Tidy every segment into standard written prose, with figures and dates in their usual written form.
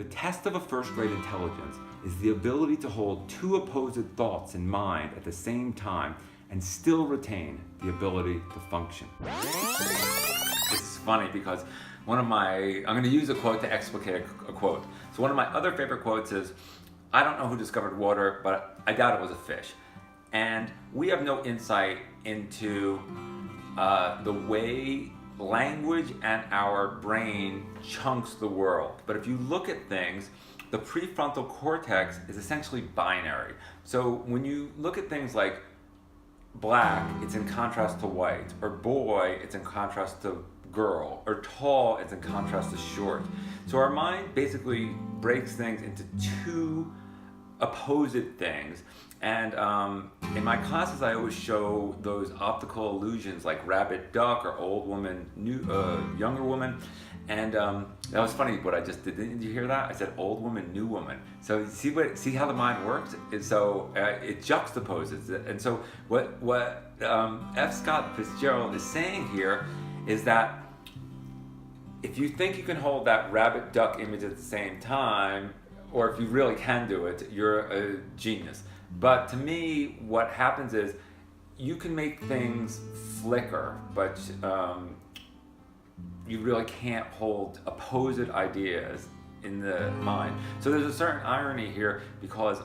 The test of a first-grade intelligence is the ability to hold two opposed thoughts in mind at the same time and still retain the ability to function. This is funny because I'm going to use a quote to explicate a quote. So one of my other favorite quotes is, I don't know who discovered water, but I doubt it was a fish. And we have no insight into the way language and our brain chunks the world. But if you look at things, the prefrontal cortex is essentially binary. So when you look at things like black, it's in contrast to white, or boy, it's in contrast to girl, or tall, it's in contrast to short. So our mind basically breaks things into two opposite things. And in my classes, I always show those optical illusions like rabbit duck or old woman, younger woman. And that was funny what I just did. Didn't you hear that? I said old woman, new woman. So see how the mind works? So it juxtaposes it. And so what F. Scott Fitzgerald is saying here is that if you think you can hold that rabbit duck image at the same time, or if you really can do it, you're a genius. But to me, what happens is you can make things flicker, but you really can't hold opposite ideas in the mind. So there's a certain irony here because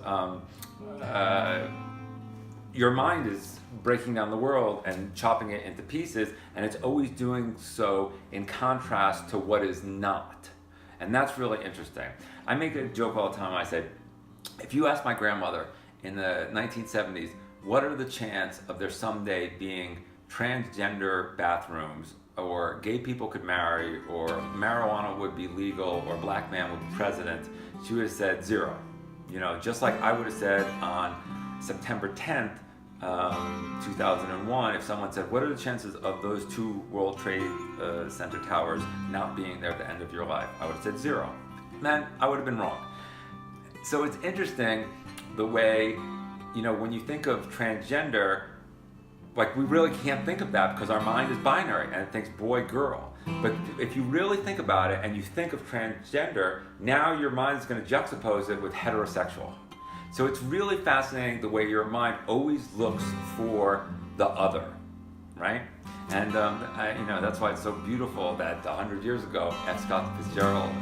your mind is breaking down the world and chopping it into pieces, and it's always doing so in contrast to what is not. And that's really interesting. I make a joke all the time. I said, if you ask my grandmother in the 1970s, what are the chances of there someday being transgender bathrooms, or gay people could marry, or marijuana would be legal, or black man would be president, she would have said 0. You know, just like I would have said on September 10th, 2001, if someone said, what are the chances of those 2 World Trade Center towers not being there at the end of your life? I would have said 0. Then I would have been wrong. So it's interesting the way, you know, when you think of transgender, like we really can't think of that because our mind is binary and it thinks boy, girl. But if you really think about it and you think of transgender, now your mind is going to juxtapose it with heterosexual. So it's really fascinating the way your mind always looks for the other, right? And that's why it's so beautiful that 100 years ago, F. Scott Fitzgerald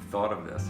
thought of this.